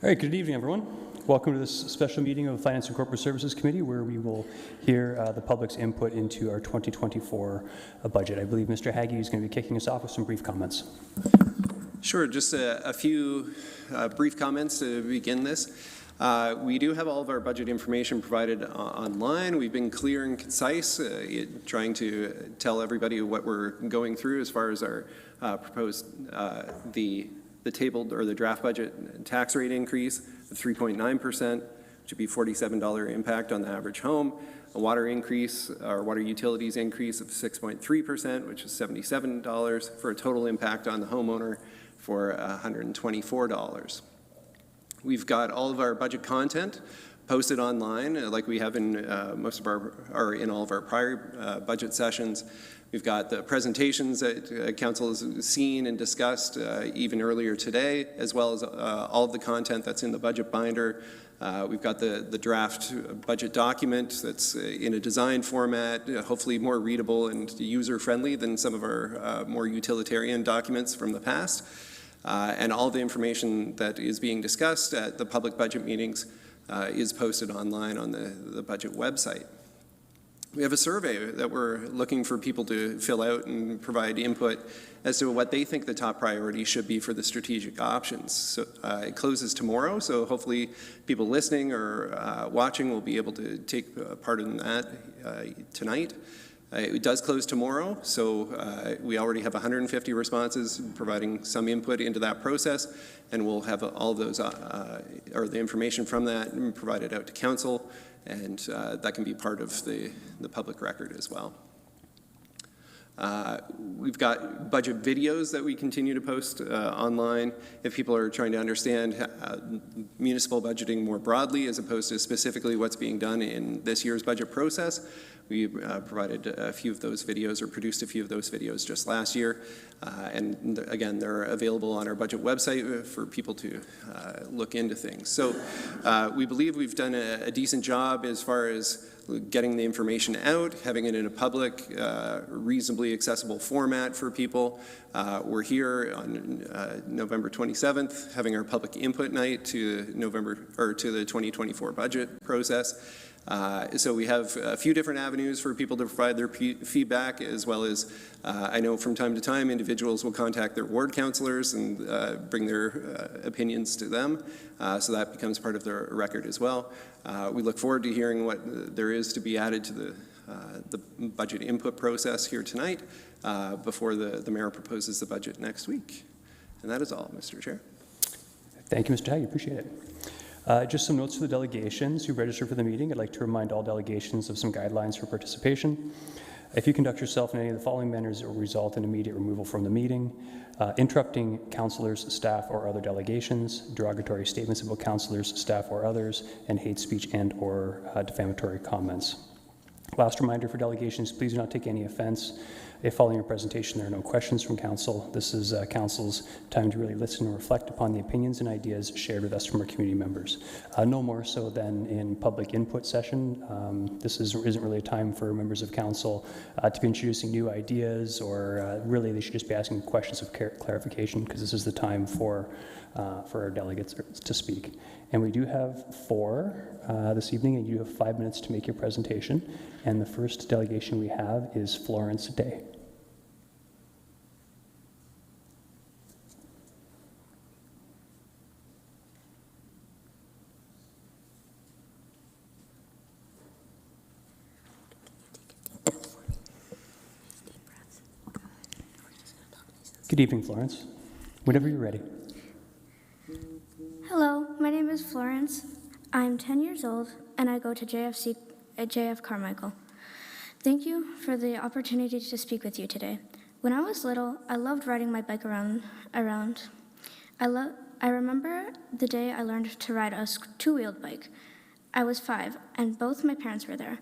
All right, good evening, everyone. Welcome to this special meeting of the Finance and Corporate Services Committee, where we will hear the public's input into our 2024 budget. I believe Mr. Haggie is going to be kicking us off with some brief comments. Sure, just a few brief comments to begin this. We do have all of our budget information provided online. We've been clear and concise, trying to tell everybody what we're going through as far as our proposed the tabled or the draft budget tax rate increase of 3.9%, which would be $47 impact on the average home. A water increase, or water utilities increase of 6.3%, which is $77, for a total impact on the homeowner for $124. We've got all of our budget content posted online, like we have in most of our, or in all of our prior budget sessions. We've got the presentations that Council has seen and discussed even earlier today, as well as all of the content that's in the budget binder. We've got the draft budget document that's in a design format, hopefully more readable and user-friendly than some of our more utilitarian documents from the past. And all the information that is being discussed at the public budget meetings is posted online on the budget website. We have a survey that we're looking for people to fill out and provide input as to what they think the top priority should be for the strategic options. So it closes tomorrow, so hopefully people listening or watching will be able to take part in that tonight. It does close tomorrow, so we already have 150 responses providing some input into that process, and we'll have all of those, or the information from that provided out to Council, and that can be part of the public record as well. We've got budget videos that we continue to post online if people are trying to understand municipal budgeting more broadly as opposed to specifically what's being done in this year's budget process. We provided a few of those videos, or produced a few of those videos just last year. And again, they're available on our budget website for people to look into things. So we believe we've done a decent job as far as getting the information out, having it in a public, reasonably accessible format for people. We're here on November 27th, having our public input night to the 2024 budget process. So we have a few different avenues for people to provide their feedback, as well as I know from time to time individuals will contact their ward councillors and bring their opinions to them, so that becomes part of their record as well. We look forward to hearing what there is to be added to the budget input process here tonight before the mayor proposes the budget next week. And that is all, Mr. Chair. Thank you, Mr. Haggie. Appreciate it. Just some notes for the delegations who registered for the meeting. I'd like to remind all delegations of some guidelines for participation. If you conduct yourself in any of the following manners, it will result in immediate removal from the meeting: interrupting councillors, staff, or other delegations, derogatory statements about councillors, staff, or others, and hate speech and/or defamatory comments. Last reminder for delegations: please do not take any offense if following your presentation there are no questions from Council. This is Council's time to really listen and reflect upon the opinions and ideas shared with us from our community members. No more so than in public input session. This isn't really a time for members of Council to be introducing new ideas, or really they should just be asking questions of clarification, because this is the time for our delegates to speak. And we do have 4 this evening, and you have 5 minutes to make your presentation. And the first delegation we have is Florence Day. Good evening, Florence. Whenever you're ready. Hello, my name is Florence. I'm 10 years old, and I go to JF Carmichael. Thank you for the opportunity to speak with you today. When I was little, I loved riding my bike around. I remember the day I learned to ride a two-wheeled bike. I was 5, and both my parents were there.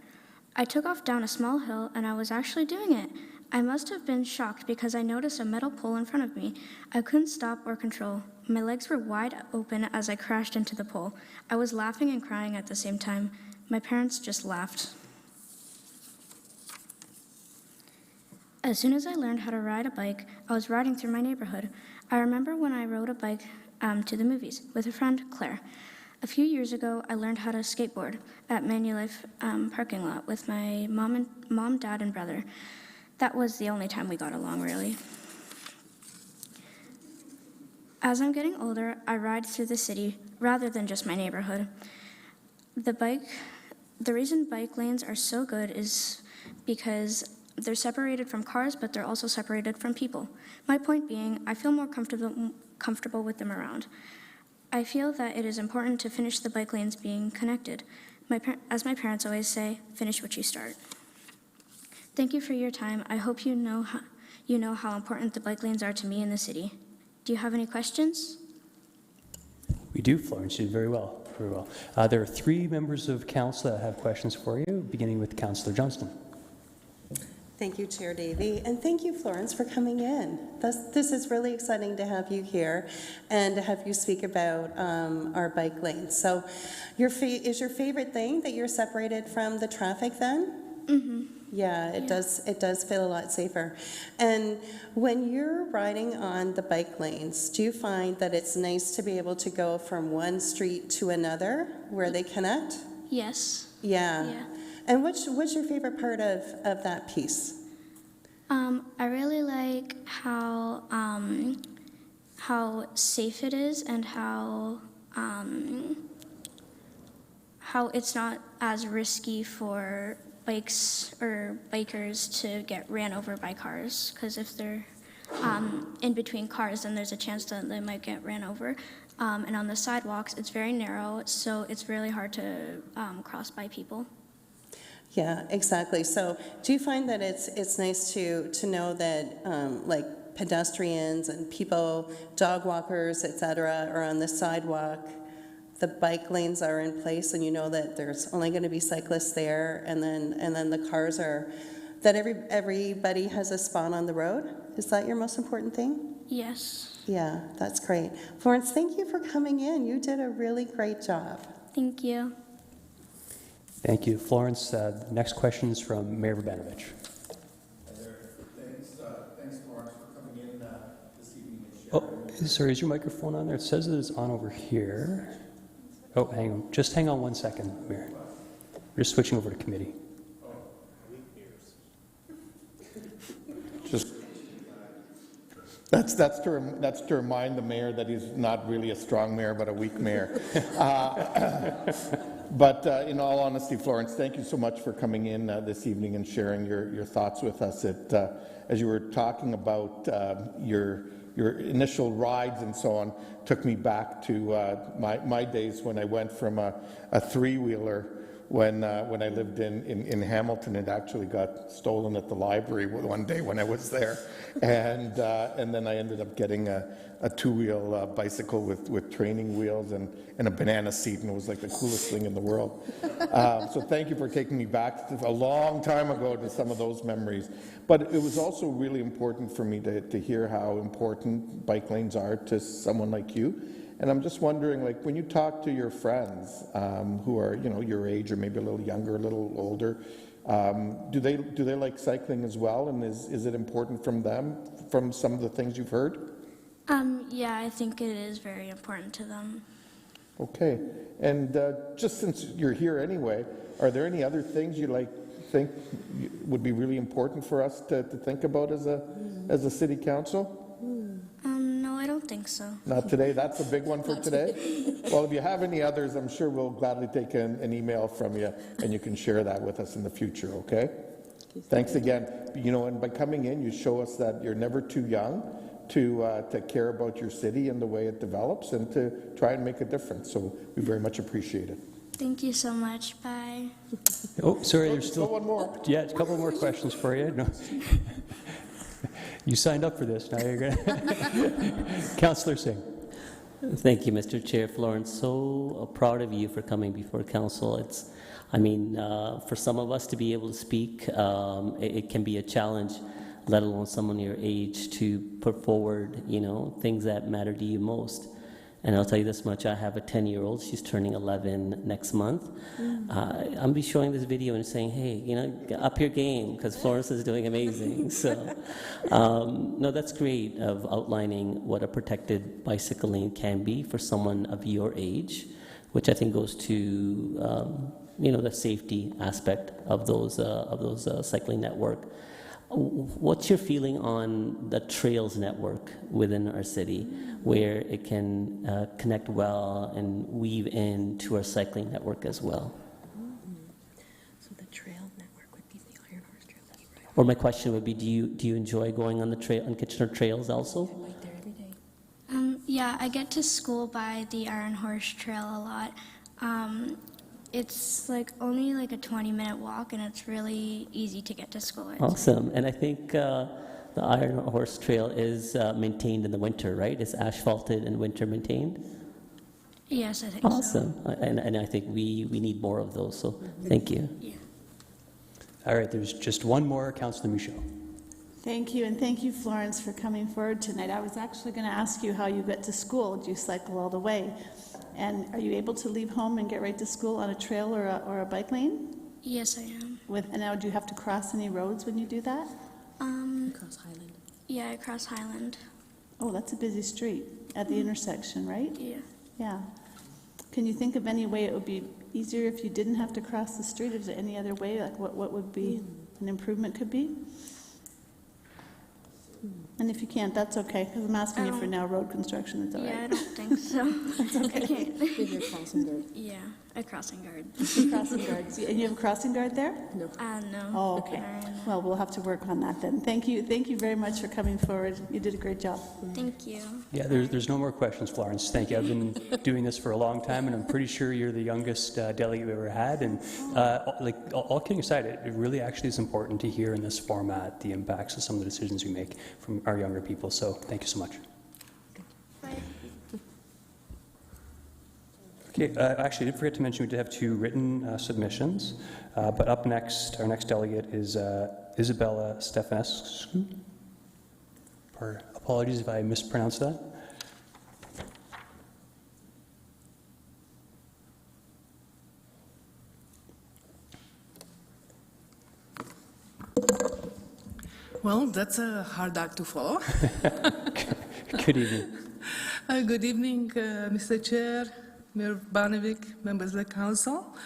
I took off down a small hill, and I was actually doing it. I must have been shocked because I noticed a metal pole in front of me. I couldn't stop or control. My legs were wide open as I crashed into the pole. I was laughing and crying at the same time. My parents just laughed. As soon as I learned how to ride a bike, I was riding through my neighborhood. I remember when I rode a bike to the movies with a friend, Claire. A few years ago, I learned how to skateboard at Manulife parking lot with my mom, dad, and brother. That was the only time we got along, really. As I'm getting older, I ride through the city rather than just my neighborhood. The reason bike lanes are so good is because they're separated from cars, but they're also separated from people. My point being, I feel more comfortable with them around. I feel that it is important to finish the bike lanes being connected. As my parents always say, finish what you start. Thank you for your time. I hope you know how important the bike lanes are to me in the city. Do you have any questions? We do, Florence. You did very well. Very well. There are 3 members of council that have questions for you, beginning with Councillor Johnston. Thank you, Chair Davey, and thank you, Florence, for coming in. This is really exciting to have you here and to have you speak about our bike lanes. So, is your favorite thing that you're separated from the traffic then? Mm-hmm. Yeah, it does feel a lot safer. And when you're riding on the bike lanes, do you find that it's nice to be able to go from one street to another where they connect? Yes. Yeah. And what's your favorite part of that piece? I really like how safe it is and how it's not as risky for bikes or bikers to get ran over by cars, because if they're in between cars, then there's a chance that they might get ran over. And on the sidewalks, it's very narrow, so it's really hard to cross by people. Yeah, exactly. So do you find that it's nice to know that like pedestrians and people, dog walkers, etc., are on the sidewalk, the bike lanes are in place, and you know that there's only going to be cyclists there, and then the cars are, that everybody has a spot on the road? Is that your most important thing? Yes. Yeah, that's great. Florence, thank you for coming in. You did a really great job. Thank you. Thank you, Florence. The next question is from Mayor Urbanovich. Thanks, Florence, for coming in this evening and sharing. Oh, sorry, is your microphone on there? It says it is on over here. Oh, hang on. Just hang on 1 second, Mayor. We're just switching over to committee. Just that's to remind the mayor that he's not really a strong mayor, but a weak mayor. But in all honesty, Florence, thank you so much for coming in this evening and sharing your thoughts with us. As you were talking about your initial rides and so on, took me back to my days when I went from a three-wheeler when I lived in Hamilton. It actually got stolen at the library one day when I was there, and then I ended up getting a two-wheel bicycle with training wheels and a banana seat, and it was like the coolest thing in the world. So thank you for taking me back a long time ago to some of those memories. But it was also really important for me to hear how important bike lanes are to someone like you. And I'm just wondering, like, when you talk to your friends who are, your age or maybe a little younger, a little older, do they like cycling as well? And is it important from them, from some of the things you've heard? Yeah, I think it is very important to them. Okay. And just since you're here anyway, are there any other things you think would be really important for us to think about as a city council? No, I don't think so. Not today? That's a big one for today? Well, if you have any others, I'm sure we'll gladly take an email from you, and you can share that with us in the future, okay? Thanks again. And by coming in, you show us that you're never too young to care about your city and the way it develops and to try and make a difference. So we very much appreciate it. Thank you so much. Bye. Oh, sorry, there's still one more. Yeah, a couple more questions for you. No. You signed up for this. Now you're going to. Councillor Singh. Thank you, Mr. Chair. Florence, so proud of you for coming before council. For some of us to be able to speak, it can be a challenge, let alone someone your age, to put forward, things that matter to you most. And I'll tell you this much, I have a 10-year-old, she's turning 11 next month. I'll be showing this video and saying, hey, up your game, because Florence is doing amazing. So, no, that's great of outlining what a protected bicycle lane can be for someone of your age, which I think goes to, the safety aspect of those cycling network. What's your feeling on the trails network within our city, where it can connect well and weave into our cycling network as well? So the trail network would be the Iron Horse Trail. That's right. Or my question would be, do you enjoy going on the trail on Kitchener trails also? I'm right there every day. Yeah, I get to school by the Iron Horse Trail a lot. It's only a 20-minute walk, and it's really easy to get to school. Awesome. And I think the Iron Horse Trail is maintained in the winter, right? It's asphalted and winter maintained? Yes, I think Awesome. And I think we need more of those, so thank you. so. Yeah. All right, there's just one more, Councillor Michaud. Thank you, and thank you, Florence, for coming forward tonight. I was actually going to ask you how you get to school. Do you cycle all the way? And are you able to leave home and get right to school on a trail or a bike lane? Yes, I am. And now, do you have to cross any roads when you do that? Across Highland. Yeah, I cross Highland. Oh, that's a busy street at the intersection, right? Yeah. Yeah. Can you think of any way it would be easier if you didn't have to cross the street? Is there any other way, what would be an improvement could be? And if you can't, that's okay, because I'm asking you for now road construction, that's all Yeah, I right. don't think so. It's okay. I can't. With your crossing guard. Yeah, a crossing guard. Crossing guards. And you have a crossing guard there? No. No. Oh, okay. Well, we'll have to work on that then. Thank you very much for coming forward. You did a great job. Thank you. Yeah, there's no more questions, Florence. Thank you. I've been doing this for a long time, and I'm pretty sure you're the youngest delegate we've ever had. And all kidding aside, it really actually is important to hear in this format the impacts of some of the decisions we make from our younger people. So thank you so much. Bye. Okay, actually, I did forget to mention we did have 2 written submissions, but up next, our next delegate is Isabella Stefanescu. Apologies if I mispronounced that. Well, that's a hard act to follow. Good evening. Good evening, Mr. Chair, Mayor Barnevik, members of the council.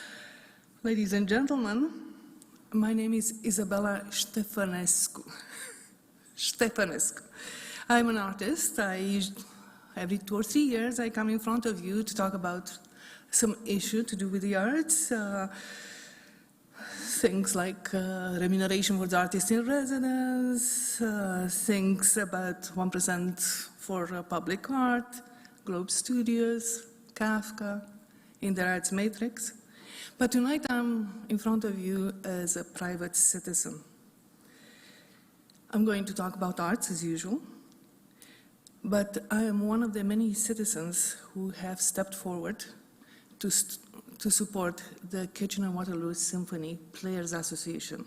Ladies and gentlemen, my name is Isabella Stefanescu. Stefanescu. I'm an artist. Every 2 or 3 years, I come in front of you to talk about some issue to do with the arts. Things like remuneration for the artist in residence, things about 1% for public art, Globe Studios, Kafka, in the Arts Matrix. But tonight I'm in front of you as a private citizen. I'm going to talk about arts as usual, but I am one of the many citizens who have stepped forward to support the Kitchener-Waterloo Symphony Players Association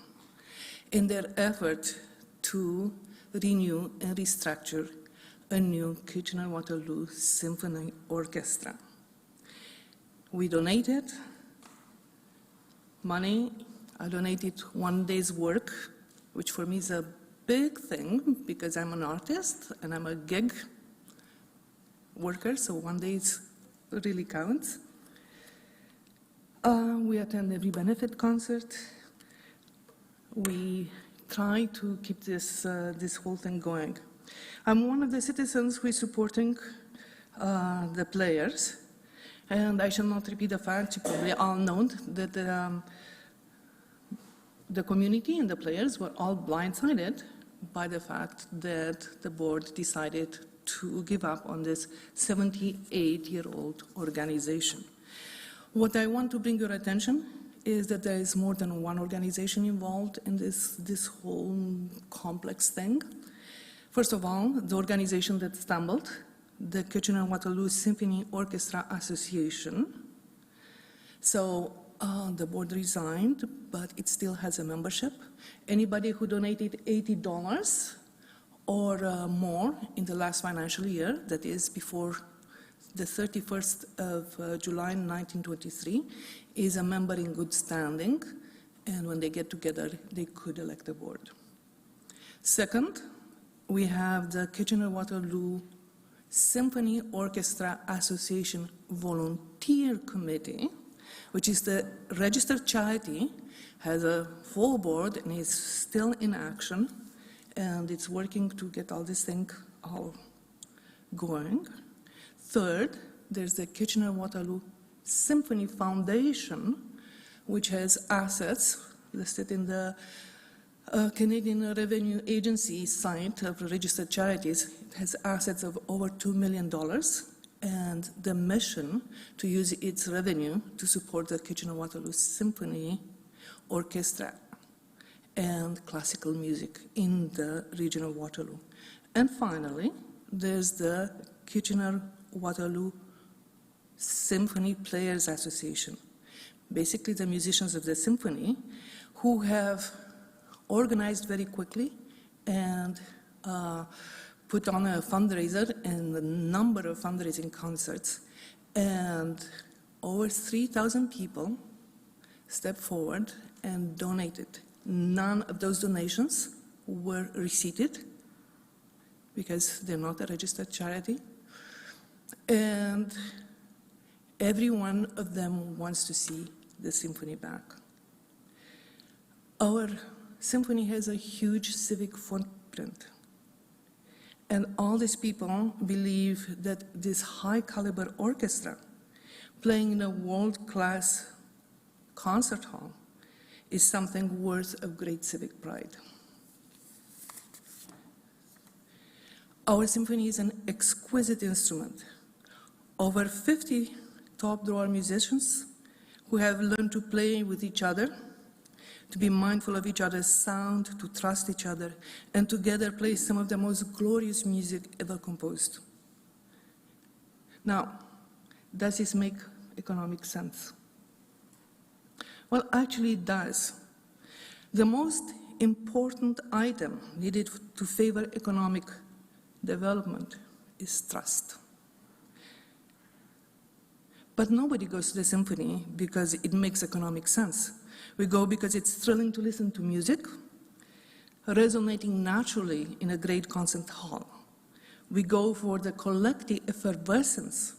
in their effort to renew and restructure a new Kitchener-Waterloo Symphony Orchestra. We donated money. I donated 1 day's work, which for me is a big thing because I'm an artist and I'm a gig worker, so 1 day really counts. We attend every benefit concert. We try to keep this whole thing going. I'm one of the citizens who is supporting the players, and I shall not repeat the fact, you probably all know that the community and the players were all blindsided by the fact that the board decided to give up on this 78-year-old organization. What I want to bring your attention is that there is more than one organization involved in this whole complex thing. First of all, the organization that stumbled, the Kitchener-Waterloo Symphony Orchestra Association. So the board resigned, but it still has a membership. Anybody who donated $80 or more in the last financial year, that is before the 31st of July 1923 is a member in good standing, and when they get together, they could elect a board. Second, we have the Kitchener-Waterloo Symphony Orchestra Association Volunteer Committee, which is the registered charity, has a full board and is still in action, and it's working to get all this thing all going. Third, there's the Kitchener-Waterloo Symphony Foundation, which has assets listed in the Canadian Revenue Agency site of registered charities. It has assets of over $2 million, and the mission to use its revenue to support the Kitchener-Waterloo Symphony Orchestra and classical music in the region of Waterloo. And finally, there's the Kitchener-Waterloo Symphony Players Association. Basically, the musicians of the symphony who have organized very quickly and put on a fundraiser and a number of fundraising concerts. And over 3,000 people stepped forward and donated. None of those donations were receipted because they're not a registered charity. And every one of them wants to see the symphony back. Our symphony has a huge civic footprint. And all these people believe that this high-caliber orchestra playing in a world-class concert hall is something worth of great civic pride. Our symphony is an exquisite instrument. Over 50 top-drawer musicians who have learned to play with each other, to be mindful of each other's sound, to trust each other, and together play some of the most glorious music ever composed. Now, does this make economic sense? Well, actually it does. The most important item needed to favor economic development is trust. But nobody goes to the symphony because it makes economic sense. We go because it's thrilling to listen to music, resonating naturally in a great concert hall. We go for the collective effervescence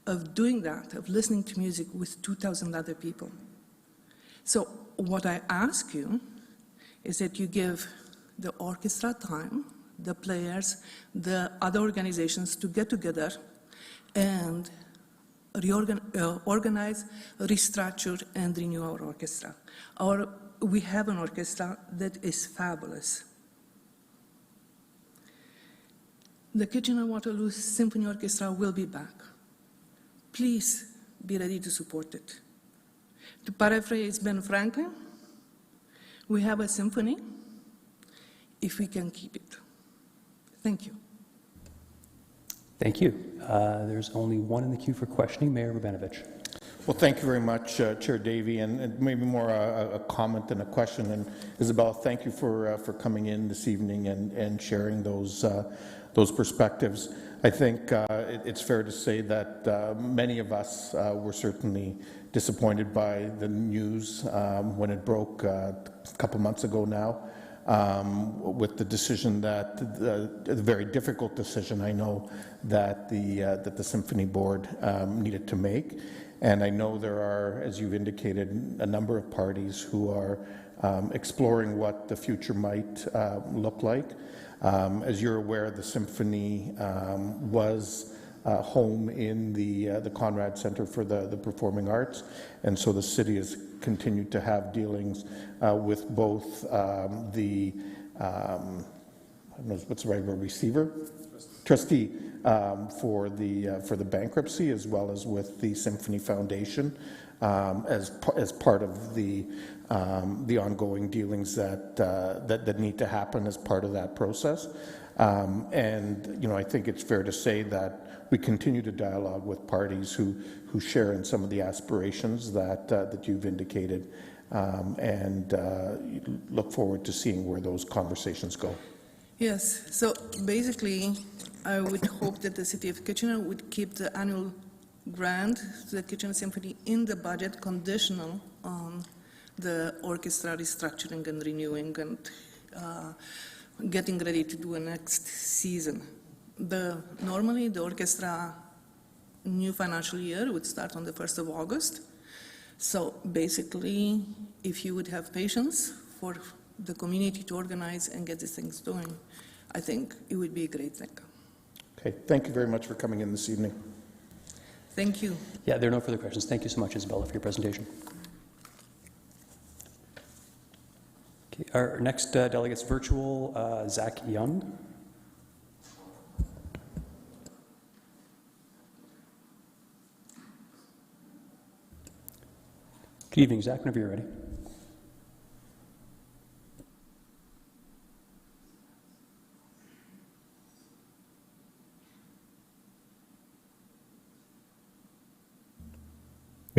of doing that, of listening to music with 2,000 other people. So what I ask you is that you give the orchestra time, the players, the other organizations to get together and organize, restructure, and renew our orchestra. We have an orchestra that is fabulous. The Kitchener-Waterloo Symphony Orchestra will be back. Please be ready to support it. To paraphrase Ben Franklin, we have a symphony if we can keep it. Thank you. Thank you. There's only one in the queue for questioning, Mayor Rabinovich. Well, thank you very much, Chair Davey, and maybe more a comment than a question. And Isabel, thank you for coming in this evening and sharing those perspectives. I think it's fair to say that many of us were certainly disappointed by the news when it broke a couple months ago now, with the decision that the very difficult decision I know that the Symphony Board needed to make. And I know there are, as you've indicated, a number of parties who are exploring what the future might look like. As you're aware, the Symphony was home in the Conrad Center for the Performing Arts, and so the city has continued to have dealings with both the, I don't know what's the right word, receiver? Trustee for the bankruptcy, as well as with the Symphony Foundation as part of the ongoing dealings that need to happen as part of that process. And I think it's fair to say that we continue to dialogue with parties who share in some of the aspirations that you've indicated, and look forward to seeing where those conversations go. Yes, so basically I would hope that the city of Kitchener would keep the annual grant to the Kitchener Symphony in the budget conditional on the orchestra restructuring and renewing and getting ready to do a next season. Normally, the orchestra new financial year would start on the 1st of August. So basically, if you would have patience for the community to organize and get these things doing, I think it would be a great thing. Okay, thank you very much for coming in this evening. Thank you. Yeah, there are no further questions. Thank you so much, Isabella, for your presentation. Okay, our next delegate's virtual, Zach Young. Good evening, Zach, whenever you're ready.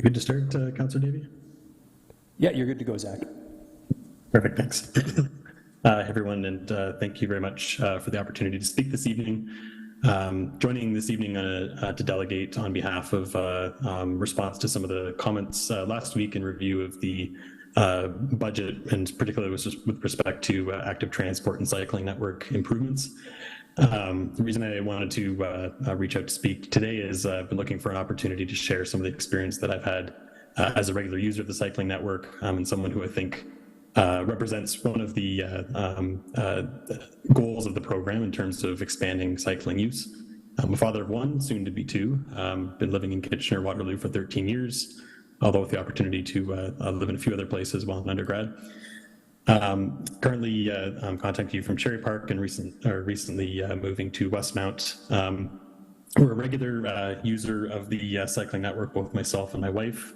Good to start, Councillor Davey? Yeah, you're good to go, Zach. Perfect, thanks. Everyone, and thank you very much for the opportunity to speak this evening. Joining this evening to delegate on behalf of response to some of the comments last week in review of the budget, and particularly with respect to active transport and cycling network improvements. The reason I wanted to reach out to speak today is I've been looking for an opportunity to share some of the experience that I've had as a regular user of the cycling network, and someone who I think represents one of the goals of the program in terms of expanding cycling use. I'm a father of one, soon to be two. Been living in Kitchener-Waterloo for 13 years, although with the opportunity to live in a few other places while in undergrad. Currently, I'm contacting you from Cherry Park and recently moving to Westmount. We're a regular user of the cycling network, both myself and my wife.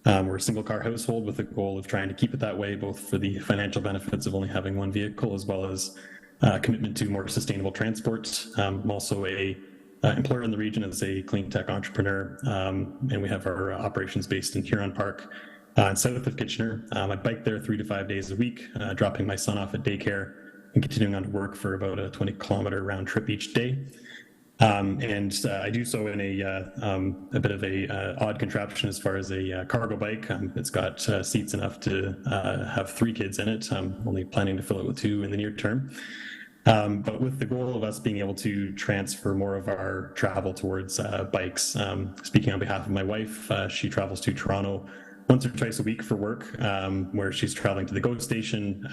We're a single car household with the goal of trying to keep it that way, both for the financial benefits of only having one vehicle as well as commitment to more sustainable transport. I'm also a employer in the region as a clean tech entrepreneur, and we have our operations based in Huron Park, south of Kitchener. I bike there 3 to 5 days a week, dropping my son off at daycare and continuing on to work for about a 20-kilometer round trip each day. I do so in a bit of a odd contraption as far as a cargo bike. It's got seats enough to have 3 kids in it. I'm only planning to fill it with 2 in the near term. But with the goal of us being able to transfer more of our travel towards bikes. Speaking on behalf of my wife, she travels to Toronto once or twice a week for work, where she's traveling to the GO station.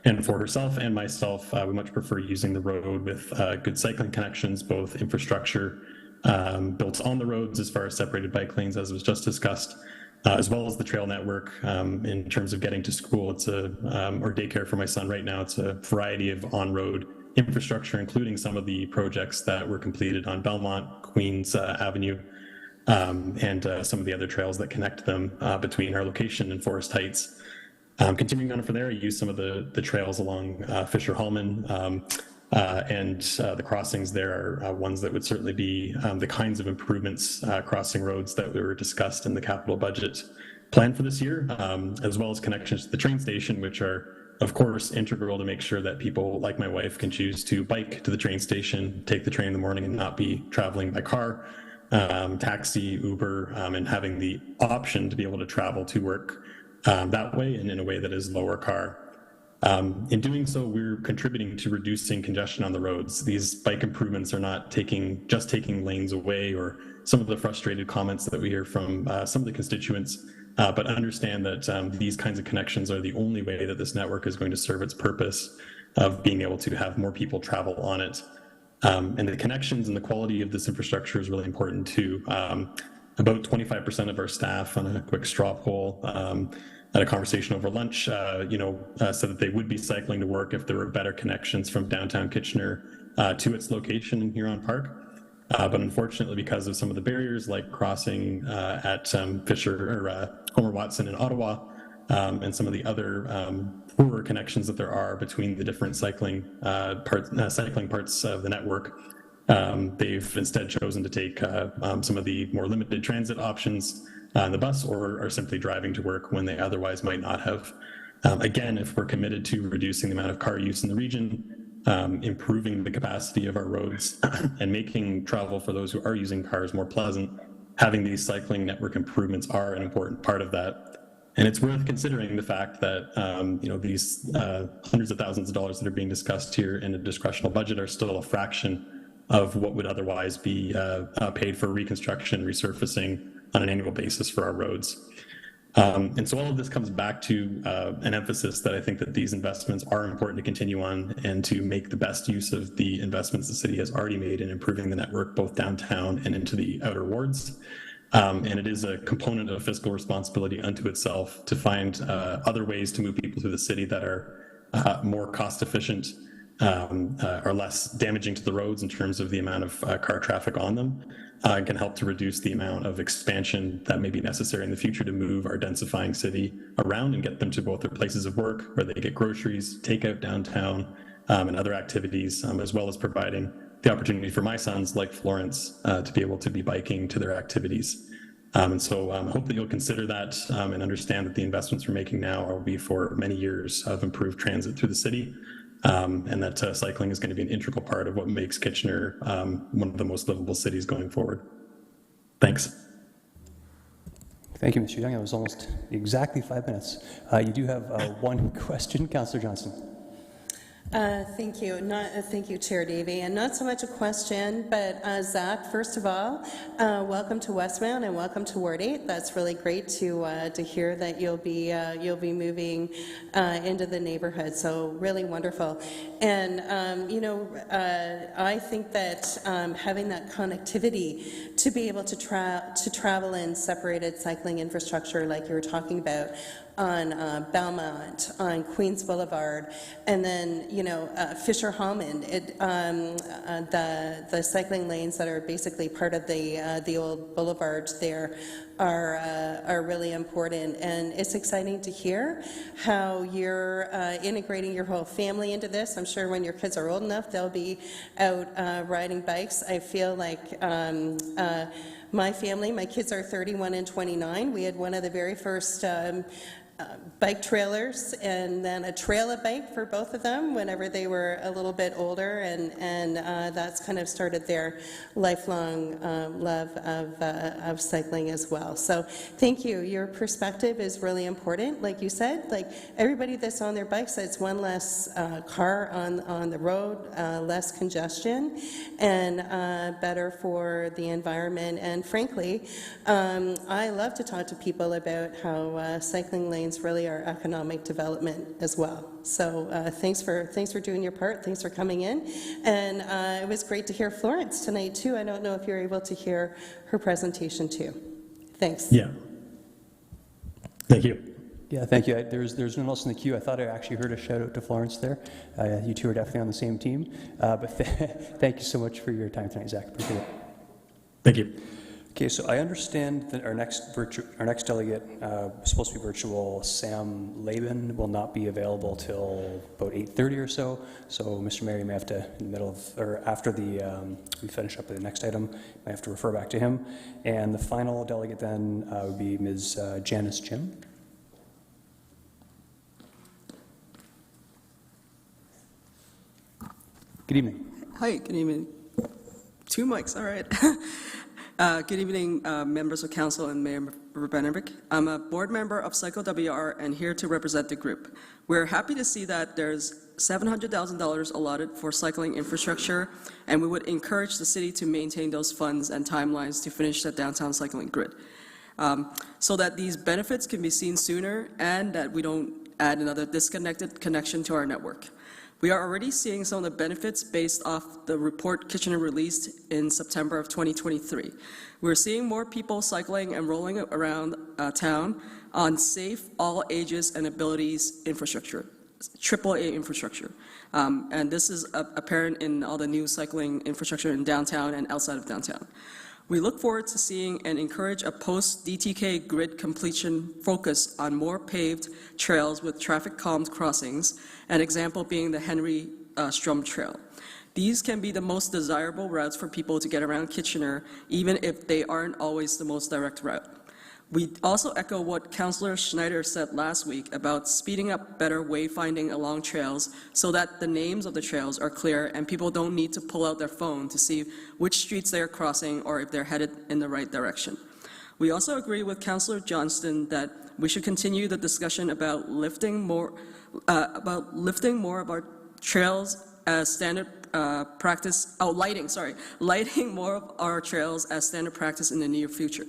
And for herself and myself, we much prefer using the road with good cycling connections, both infrastructure built on the roads as far as separated bike lanes, as was just discussed, as well as the trail network. In terms of getting to school, it's or daycare for my son right now, it's a variety of on-road infrastructure, including some of the projects that were completed on Belmont, Queens Avenue, and some of the other trails that connect them between our location and Forest Heights. Continuing on from there, I use some of the trails along Fisher-Hallman, and the crossings there are ones that would certainly be the kinds of improvements, crossing roads that were discussed in the capital budget plan for this year, as well as connections to the train station, which are, of course, integral to make sure that people like my wife can choose to bike to the train station, take the train in the morning and not be traveling by car. Taxi, Uber, and having the option to be able to travel to work that way and in a way that is lower car. In doing so, we're contributing to reducing congestion on the roads. These bike improvements are not just taking lanes away, or some of the frustrated comments that we hear from some of the constituents, but understand that these kinds of connections are the only way that this network is going to serve its purpose of being able to have more people travel on it. And the connections and the quality of this infrastructure is really important too. About 25% of our staff, on a quick straw poll at a conversation over lunch, said that they would be cycling to work if there were better connections from downtown Kitchener to its location in Huron Park. But unfortunately, because of some of the barriers like crossing at Fisher or Homer Watson in Ottawa, and some of the other poorer connections that there are between the different cycling parts of the network, they've instead chosen to take some of the more limited transit options on the bus, or are simply driving to work when they otherwise might not have. Again, if we're committed to reducing the amount of car use in the region, improving the capacity of our roads and making travel for those who are using cars more pleasant, having these cycling network improvements are an important part of that. And it's worth considering the fact that these hundreds of thousands of dollars that are being discussed here in a discretional budget are still a fraction of what would otherwise be paid for reconstruction, resurfacing on an annual basis for our roads. And so all of this comes back to an emphasis that I think that these investments are important to continue on and to make the best use of the investments the city has already made in improving the network both downtown and into the outer wards. And it is a component of fiscal responsibility unto itself to find other ways to move people through the city that are more cost efficient, are less damaging to the roads in terms of the amount of car traffic on them, and can help to reduce the amount of expansion that may be necessary in the future to move our densifying city around and get them to both their places of work where they get groceries, takeout downtown, and other activities, as well as providing the opportunity for my sons like Florence to be able to be biking to their activities. And so I hope that you'll consider that and understand that the investments we're making now will be for many years of improved transit through the city. And that cycling is going to be an integral part of what makes Kitchener one of the most livable cities going forward. Thanks. Thank you, Mr. Young. That was almost exactly 5 minutes. You do have one question, Councillor Johnson. Thank you. Thank you, Chair Davey. And not so much a question, but Zach, first of all, welcome to Westmount and welcome to Ward 8. That's really great to hear that you'll be moving into the neighborhood. So really wonderful. And I think that having that connectivity to be able to travel in separated cycling infrastructure, like you were talking about, on Belmont, on Queens Boulevard, and then Fisher Hallman. The cycling lanes that are basically part of the old boulevards there are really important, and it's exciting to hear how you're integrating your whole family into this. I'm sure when your kids are old enough, they'll be out riding bikes. I feel like my family, my kids are 31 and 29. We had one of the very first bike trailers and then a trail-a-bike for both of them whenever they were a little bit older, and that's kind of started their lifelong love of cycling as well. So thank you. Your perspective is really important. Like you said, like everybody that's on their bikes, it's one less car on the road, less congestion, and better for the environment. And frankly, I love to talk to people about how cycling lanes really are economic development as well. So thanks for doing your part. Thanks for coming in. And it was great to hear Florence tonight too. I don't know if you're able to hear her presentation too. Thanks. Yeah. Thank you. Yeah, thank you. There's no one else in the queue. I thought I actually heard a shout out to Florence there. You two are definitely on the same team. But thank you so much for your time tonight, Zach. Appreciate it. Thank you. Okay, so I understand that our next delegate, supposed to be virtual, Sam Laban, will not be available till about 8:30 or so. So, Mr. Mayor, you may have to, in the middle of, or after we finish up with the next item, I have to refer back to him. And the final delegate then would be Ms. Janice Jim. Good evening. Hi, good evening. 2 mics, all right. Good evening, members of council and Mayor Benedict. I'm a board member of CycleWR and here to represent the group. We're happy to see that there's $700,000 allotted for cycling infrastructure, and we would encourage the city to maintain those funds and timelines to finish the downtown cycling grid, so that these benefits can be seen sooner and that we don't add another disconnected connection to our network. We are already seeing some of the benefits based off the report Kitchener released in September of 2023. We're seeing more people cycling and rolling around town on safe, all ages and abilities infrastructure, AAA infrastructure. And this is apparent in all the new cycling infrastructure in downtown and outside of downtown. We look forward to seeing and encourage a post-DTK grid completion focus on more paved trails with traffic-calmed crossings, an example being the Henry Strom Trail. These can be the most desirable routes for people to get around Kitchener, even if they aren't always the most direct route. We also echo what Councillor Schneider said last week about speeding up better wayfinding along trails so that the names of the trails are clear and people don't need to pull out their phone to see which streets they're crossing or if they're headed in the right direction. We also agree with Councillor Johnston that we should continue the discussion about lifting more of our trails as standard practice, lighting more of our trails as standard practice in the near future.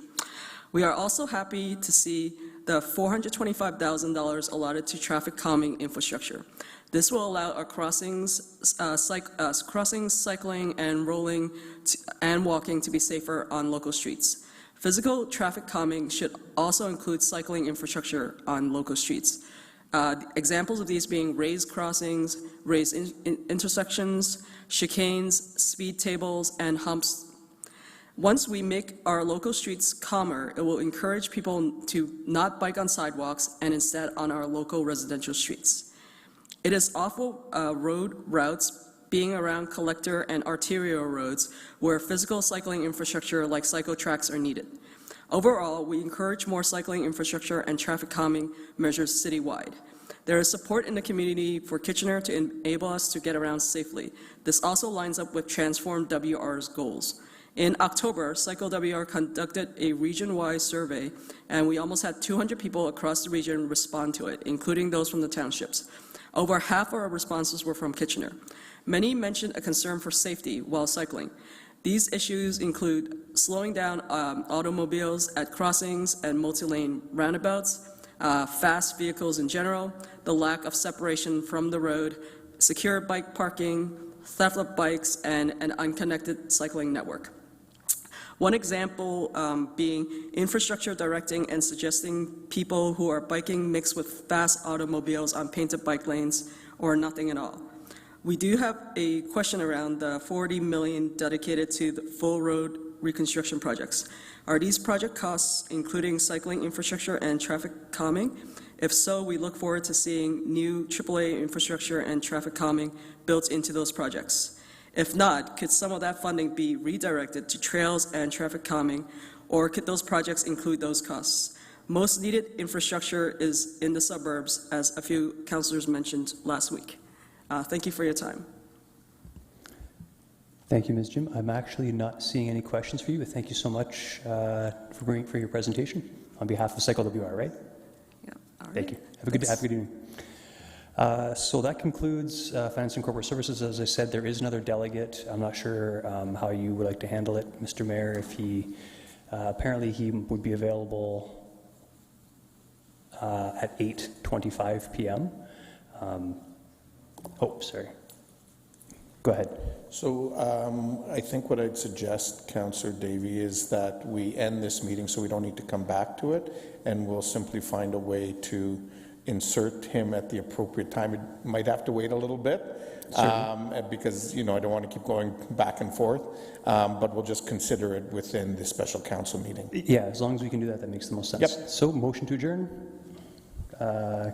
We are also happy to see the $425,000 allotted to traffic calming infrastructure. This will allow our crossings, cycling, and rolling and walking to be safer on local streets. Physical traffic calming should also include cycling infrastructure on local streets. Examples of these being raised crossings, raised intersections, chicanes, speed tables, and humps. Once we make our local streets calmer, it will encourage people to not bike on sidewalks and instead on our local residential streets. It is awful road routes being around collector and arterial roads where physical cycling infrastructure like cycle tracks are needed. Overall, we encourage more cycling infrastructure and traffic calming measures citywide. There is support in the community for Kitchener to enable us to get around safely. This also lines up with Transform WR's goals. In October, Cycle WR conducted a region-wide survey, and we almost had 200 people across the region respond to it, including those from the townships. Over half of our responses were from Kitchener. Many mentioned a concern for safety while cycling. These issues include slowing down automobiles at crossings and multi-lane roundabouts, fast vehicles in general, the lack of separation from the road, secure bike parking, theft of bikes, and an unconnected cycling network. One example being infrastructure directing and suggesting people who are biking mix with fast automobiles on painted bike lanes or nothing at all. We do have a question around the $40 million dedicated to the full road reconstruction projects. Are these project costs including cycling infrastructure and traffic calming? If so, we look forward to seeing new AAA infrastructure and traffic calming built into those projects. If not, could some of that funding be redirected to trails and traffic calming, or could those projects include those costs? Most needed infrastructure is in the suburbs, as a few councillors mentioned last week. Thank you for your time. Thank you, Ms. Jim. I'm actually not seeing any questions for you, but thank you so much for your presentation on behalf of Cycle WR, right? Yeah. All right. Thank you. Have a good evening. So that concludes Finance and Corporate Services. As I said, there is another delegate. I'm not sure how you would like to handle it, Mr. Mayor. If he, apparently he would be available at 8:25 p.m. Oh, sorry. Go ahead. So I think what I'd suggest, Councillor Davey, is that we end this meeting so we don't need to come back to it, and we'll simply find a way to insert him at the appropriate time. It might have to wait a little bit because, you know, I don't want to keep going back and forth, but we'll just consider it within the special council meeting. Yeah, as long as we can do that, that makes the most sense. Yep. So, motion to adjourn.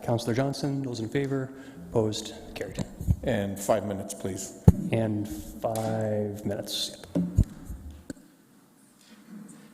Councillor Johnson, those in favor? Opposed? Carried. And 5 minutes, please. And 5 minutes. Yep.